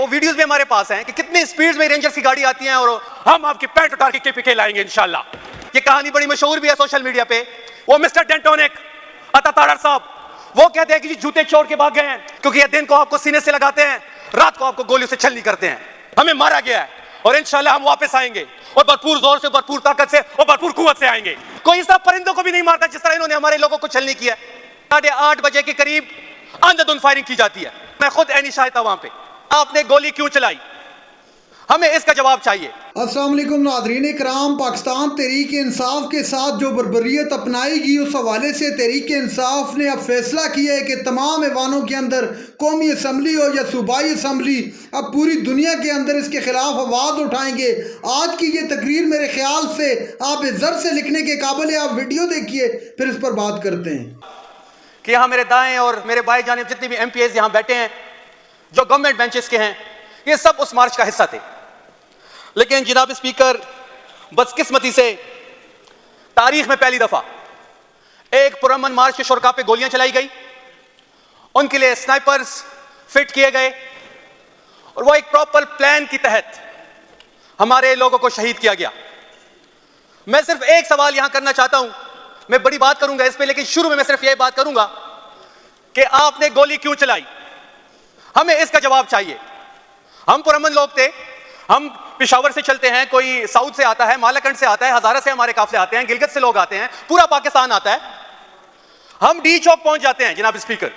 वो वीडियोस भी हमारे पास हैं कि कितनी स्पीड में रेंजर्स की गाड़ी आती है और हम आपकी पैंट उतार के केपीके लाएंगे इंशाल्लाह। ये कहानी बड़ी मशहूर भी है सोशल मीडिया पे। वो मिस्टर डेंटोनिक अता तारड़ साहब वो कहते हैं कि जी जूते छोड़ के भाग गए हैं क्योंकि ये दिन को आपको सीने से लगाते हैं, रात को आपको गोलियों से छलनी करते हैं। हमें मारा गया है और इंशाल्लाह हम वापस आएंगे और भरपूर जोर से, भरपूर ताकत से और भरपूर कुव्वत से आएंगे। कोई इस तरह परिंदों को भी नहीं मारता जिस तरह इन्होंने हमारे लोगों को छलनी किया। 8:30 बजे के करीब अंधाधुंध फायरिंग की जाती है। मैं खुद ऐनी शाहिद था वहां पे। आपने गोली क्यों चलाई, हमें इसका जवाब चाहिए। अस्सलाम वालेकुम नाज़रीन इकराम, पाकिस्तान तहरीक इंसाफ के साथ जो बर्बरियत अपनाएगी उस हवाले से तहरीक इंसाफ ने अब फैसला किया है कि तमाम ऐवानों के अंदर कौमी असम्बली हो या सूबाई असम्बली, अब पूरी दुनिया के अंदर इसके खिलाफ आवाज़ उठाएंगे। आज की ये तकरीर मेरे ख्याल से आप ज़र से लिखने के काबिल है। आप वीडियो देखिए फिर इस पर बात करते हैं कि यहाँ मेरे दाएं और मेरे बाएं जानिब जितने भी MPs यहाँ बैठे हैं जो गवर्नमेंट बेंचेस के हैं, ये सब उस मार्च का हिस्सा थे। लेकिन जनाब स्पीकर, बदकिस्मती से तारीख में पहली दफा एक पुरअमन मार्च के शुरका पे गोलियां चलाई गई, उनके लिए स्नाइपर्स फिट किए गए और वो एक प्रॉपर प्लान के तहत हमारे लोगों को शहीद किया गया। मैं सिर्फ एक सवाल यहां करना चाहता हूं, मैं बड़ी बात करूंगा इस पे, लेकिन शुरू में मैं सिर्फ यह बात करूंगा कि आपने गोली क्यों चलाई, हमें इसका जवाब चाहिए। हम पुरअमन लोग थे, हम पेशावर से चलते हैं, कोई साउथ से आता है, मालाकंड से आता है, हजारा से हमारे काफले आते हैं, गिलगित से लोग आते हैं, पूरा पाकिस्तान आता है। हम डी चौक पहुंच जाते हैं जनाब स्पीकर,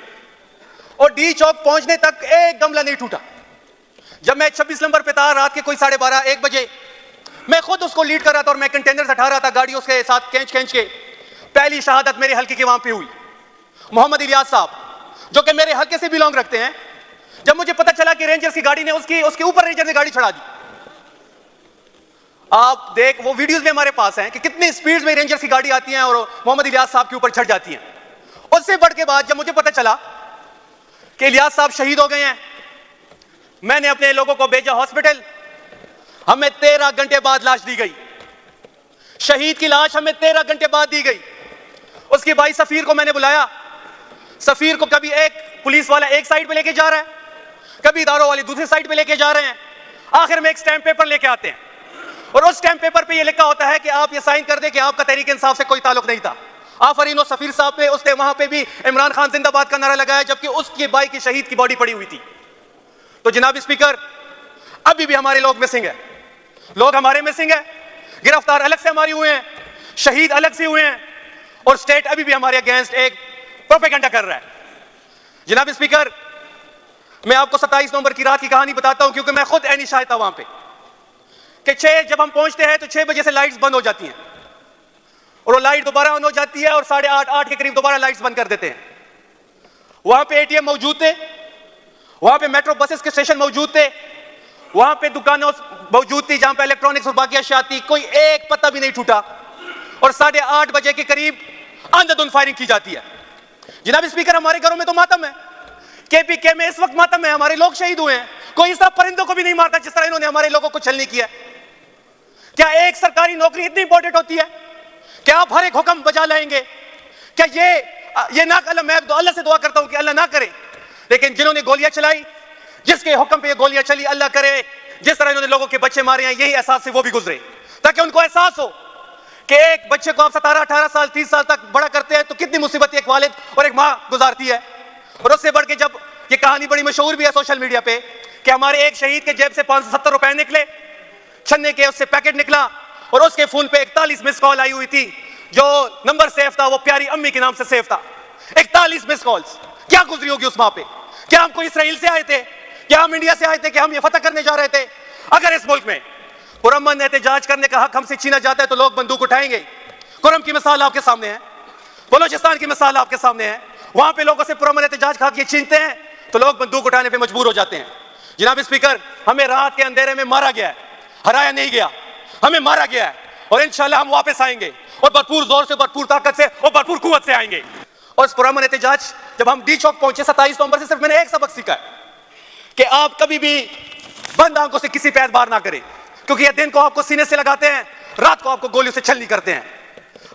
और डी चौक पहुंचने तक एक गमला नहीं टूटा। जब मैं 26 नंबर पे था, रात के कोई 12:30-1 बजे, मैं खुद उसको लीड कर रहा था और मैं कंटेनर हटा रहा था गाड़ी उसके साथ खींच के। पहली शहादत मेरे हल्के के वहां पे हुई। मोहम्मद इलियास साहब जो कि मेरे हल्के से बिलोंग रखते हैं, जब मुझे पता चला कि रेंजर्स की गाड़ी ने उसके ऊपर रेंजर ने गाड़ी चढ़ा दी। आप देख, वो वीडियोस भी हमारे पास हैं कि कितनी स्पीड में रेंजर्स की गाड़ी आती है और मोहम्मद इलियास साहब के ऊपर चढ़ जाती हैं। उससे बढ़ के बाद जब मुझे पता चला कि इलियास साहब शहीद हो गए हैं, मैंने अपने लोगों को भेजा हॉस्पिटल। हमें 13 घंटे बाद लाश दी गई। शहीद की लाश हमें 13 घंटे बाद दी गई। उसके भाई सफीर को मैंने बुलाया। सफीर को कभी एक पुलिस वाला एक साइड पे लेके जा रहा है, कभी इदारों वाले दूसरी साइड पे लेके जा रहे हैं। आखिर में एक स्टैम्प पेपर लेके आते हैं और उस स्टैम्प पेपर पे ये लिखा होता है कि आप ये साइन कर दें कि आपका तहरीक इंसाफ से कोई ताल्लुक नहीं था। आफरीन और सफीर साहब पे उसने वहां पे भी इमरान खान जिंदाबाद का नारा लगाया, जबकि उसके भाई की शहीद की बॉडी पड़ी हुई थी। तो जनाब स्पीकर, अभी भी हमारे लोग मिसिंग है, लोग हमारे मिसिंग है। गिरफ्तार अलग से हमारी हुए हैं, शहीद अलग से हुए हैं, और स्टेट अभी भी हमारे अगेंस्ट एक प्रोपेगेंडा कर रहा है। जनाब स्पीकर, मैं आपको 27 नवंबर की रात की कहानी बताता हूं क्योंकि मैं खुद ऐनी शाहिद था वहां पे कि जब हम पहुंचते हैं तो 6 बजे से लाइट्स बंद हो जाती हैं और वो लाइट दोबारा ऑन हो जाती है और 8:30 के करीब दोबारा लाइट्स बंद कर देते हैं। वहां पे ATM मौजूद थे, वहां पे मेट्रो बसेस के स्टेशन मौजूद थे, वहां पे दुकानें मौजूद थी जहां पे इलेक्ट्रॉनिक्स और बाकी अशिया थी। कोई एक पत्ता भी नहीं टूटा और 8:30 बजे के करीब अंधाधुंध फायरिंग की जाती है। जनाब स्पीकर, हमारे घरों में तो मातम है, KPK में इस वक्त मातम है, हमारे लोग शहीद हुए हैं। कोई इस तरह परिंदों को भी नहीं मारता जिस तरह इन्होंने हमारे लोगों को छलनी किया। क्या एक सरकारी नौकरी इतनी इंपॉर्टेंट होती है? क्या आप हर एक हुक्म बजा लाएंगे? क्या ये ना, मैं अल्लाह से दुआ करता हूं कि अल्लाह ना करे, लेकिन जिन्होंने गोलियां चलाई, जिसके हुक्म पे ये गोलियां चली, अल्लाह करे जिस तरह इन्होंने लोगों के बच्चे मारे हैं, यही एहसास से वो भी गुजरे, ताकि उनको एहसास हो कि एक बच्चे को आप 17-18 साल 30 साल तक बड़ा करते हैं तो कितनी मुसीबत एक वालिद और एक मां गुजारती है। और उससे बढ़ के जब ये कहानी बड़ी मशहूर भी है सोशल मीडिया पे कि हमारे एक शहीद के जेब से 570 रुपए निकले, छन्ने के उससे पैकेट निकला और उसके फोन पे 41 मिस कॉल आई हुई थी। जो नंबर सेव था वो प्यारी अम्मी के नाम से सेव था। 41 मिस कॉल्स, क्या गुजरी होगी उस मां पे? क्या हम कोई इसराइल से आए थे? क्या हम इंडिया से आए थे? क्या हम ये फतह करने जा रहे थे? अगर इस मुल्क में पुरअमन एहतजाज करने का हक हमसे छीना जाता है तो लोग बंदूक उठाएंगे। कुरम की मिसाल आपके सामने है, बलोचिस्तान की मिसाल आपके सामने है। वहां पे लोगों से पुरअमन एहतजाज खा के छीनते हैं तो लोग बंदूक उठाने पे मजबूर हो जाते हैं। जनाब स्पीकर, हमें रात के अंधेरे में मारा गया है, हराया नहीं गया, हमें मारा गया है और इंशाल्लाह हम वापस आएंगे और भरपूर जोर से, भरपूर ताकत से और भरपूर कुव्वत से आएंगे। और इस पुरअमन एहतजाज जब हम डी चौक पहुंचे 27 नवंबर से, सिर्फ मैंने एक सबक सीखा है कि आप कभी भी बंद आंखों से किसी पे एतबार ना करें, क्योंकि ये दिन को आपको सीने से लगाते हैं, रात को आपको गोलियों से छलनी करते हैं।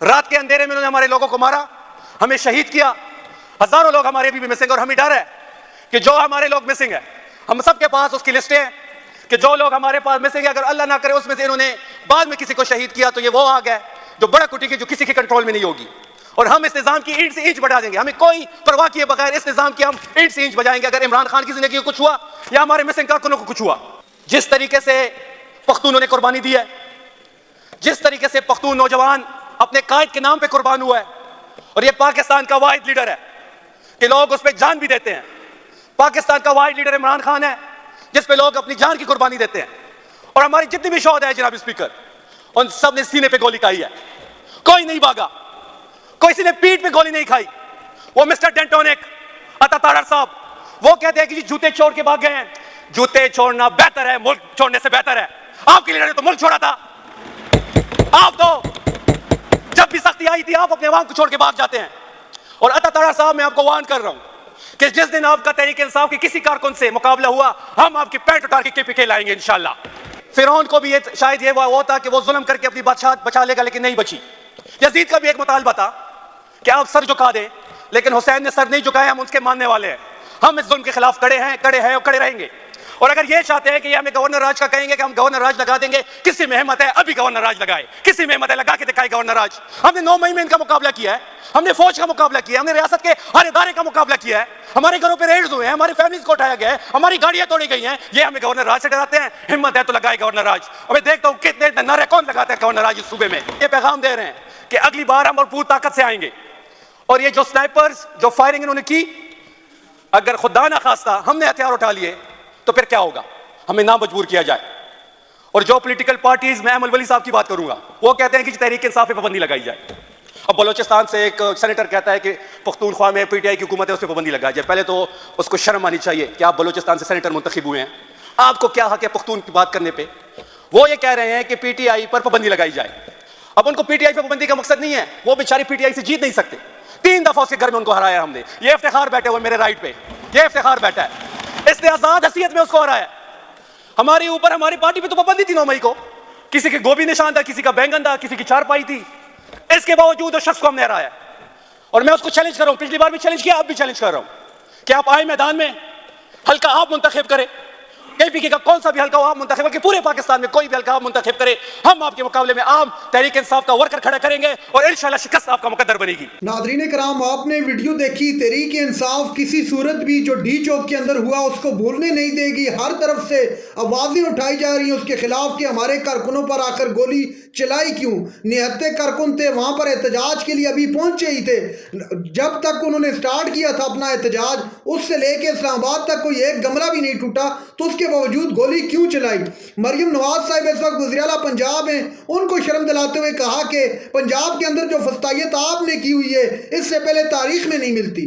रात के अंधेरे में उन्होंने हमारे लोगों को मारा, हमें शहीद किया। हजारों लोग हमारे भी मिसिंग और हमें डर है कि जो हमारे लोग मिसिंग है हम सबके पास उसकी लिस्टें हैं कि जो लोग हमारे पास में से, अगर अल्लाह ना करे उसमें से इन्होंने बाद में किसी को शहीद किया, तो ये वो आग है जो बड़ा कुटी की, जो किसी के कंट्रोल में नहीं होगी। और हम इस निजाम की ईंट से ईंच बढ़ा देंगे, हमें कोई परवाह किए बगैर इस निजाम की हम ईंट से ईंच बजाएंगे। अगर इमरान खान की जिंदगी को कुछ हुआ या हमारे मिसिंग कारकुनों को कुछ हुआ, जिस तरीके से पख्तूनों ने कुर्बानी दी है, जिस तरीके से पख्तून नौजवान अपने कायद के नाम पे कुर्बान हुआ है, और ये पाकिस्तान का वाहिद लीडर है कि लोग उस पर जान भी देते हैं। पाकिस्तान का वाहिद लीडर इमरान खान है जिस पे लोग अपनी जान की कुर्बानी देते हैं। और हमारी जितनी भी शौहदा है जनाब स्पीकर, उन सब ने सीने पे गोली खाई है, कोई नहीं भागा, कोई ने पीठ पे गोली नहीं खाई। वो मिस्टर डेंटोनिक, अता तारड़ साहब, वो कहते हैं कि जी जूते छोड़ के भाग गए हैं। जूते छोड़ना बेहतर है मुल्क छोड़ने से बेहतर है। आपके लीडर ने तो मुल्क छोड़ा था। आप तो जब भी सख्ती आई थी आप अपने अवाम को छोड़ के भाग जाते हैं। और अता तारड़ साहब, मैं आपको वार्न कर रहा हूं कि जिस दिन आपका तहरीक इंसाफ के किसी कारकुन से मुकाबला हुआ, हम आपकी पैंट उतार के KPK लाएंगे इंशाल्लाह। फिरौन को भी शायद ये वो था कि वो जुल्म करके अपनी बादशाह बचा लेगा, लेकिन नहीं बची। यजीद का भी एक मुतालबा था कि आप सर झुका दें, लेकिन हुसैन ने सर नहीं झुकाया, हम उसके मानने वाले हैं। हम इस जुल्म के खिलाफ खड़े हैं और खड़े रहेंगे। और अगर ये चाहते हैं कि ये हमें गवर्नर राज का कहेंगे कि हम गवर्नर राज लगा देंगे, किसी में हिम्मत है अभी गवर्नर राज लगाए, किसी में हिम्मत है लगा के दिखाए गवर्नर राज। हमने 9 मई में इनका मुकाबला किया है, हमने फौज का मुकाबला किया है, हमने रियासत के हर इदारे का मुकाबला किया है, हमारे घरों पे रेड्स हुए हैं, हमारी फैमिलीज को उठाया गया है, हमारी गाड़ियां तोड़ी गई हैं। ये हमें गवर्नर राज से डराते हैं। हिम्मत है तो लगाए गवर्नर राज। अब मैं देखता हूं कितने नारे कौन लगाते हैं गवर्नर राज इस सूबे में। ये पैगाम दे रहे हैं कि अगली बार हम और पूरी ताकत से आएंगे। और ये जो स्नाइपर्स, जो फायरिंग इन्होंने की, अगर खुदा ना खास्ता हमने हथियार उठा लिए तो फिर क्या होगा, हमें ना मजबूर किया जाए। और जो पॉलिटिकल पार्टीज, मैं अहमद वली साहब की बात करूंगा, वो कहते हैं कि तहरीक इंसाफ पे पाबंदी लगाई जाए। अब बलोचिस्तान से एक सेनेटर कहता है कि पख्तूनख्वा में PTI की हुकूमत है, उस पर पाबंदी लगाई जाए। पहले तो उसको शर्म आनी चाहिए कि आप बलोचिस्तान से सेनेटर मुंतखब हुए हैं, आपको क्या हक है पख्तून की बात करने पे। वो ये कह रहे हैं कि PTI पर पाबंदी लगाई जाए। अब उनको PTI पर पाबंदी का मकसद नहीं है, वो बेचारी PTI से जीत नहीं सकते। 3 दफा उसके घर में उनको हराया हमने। ये इफ्तिखार बैठे हुए मेरे राइट पे, ये इफ्तिखार बैठा है, इसने आजाद हैसियत में उसको हराया। हमारे ऊपर, हमारी पार्टी पे तो पाबंदी थी 9 मई को, किसी के गोभी निशान था, किसी का बैंगन था, किसी की चारपाई थी। इसके बावजूद उस शख्स को हमने हराया। और मैं उसको चैलेंज कर रहा हूं, पिछली बार भी चैलेंज किया, अब भी चैलेंज कर रहा हूं कि आप आए मैदान में, हल्का आप मुंतखब करें, KPK का कौन सा भी हल्का आप मुंतखब करके पूरे पाकिस्तान में कोई भी हल्का आप मुंतखब करे, हम आपके मुकाबले में आम तहरीक इंसाफ का वर्कर खड़ा करेंगे और इंशाल्लाह शिकस्त आपका मुकद्दर बनेगी। नाज़रीन कराम, आपने वीडियो देखी। तहरीक इंसाफ किसी सूरत भी जो D चौक के अंदर हुआ उसको भूलने नहीं देगी। हर तरफ से आवाज़ें उठाई जा रही हैं उसके खिलाफ कि हमारे कारकुनों पर आकर गोली चलाई क्यों। निहत्ते कारकुन थे, वहाँ पर एहतजाज के लिए अभी पहुँचे ही थे। जब तक उन्होंने स्टार्ट किया था अपना एहतजाज, उससे लेके इस्लामाबाद तक कोई एक गमला भी नहीं टूटा, तो उसके बावजूद गोली क्यों चलाई। मरियम नवाज साहिब इस वक्त वज़ीर-ए-आला पंजाब हैं, उनको शर्म दिलाते हुए कहा कि पंजाब के अंदर जो फस्तायत आपने की हुई है इससे पहले तारीख में नहीं मिलती।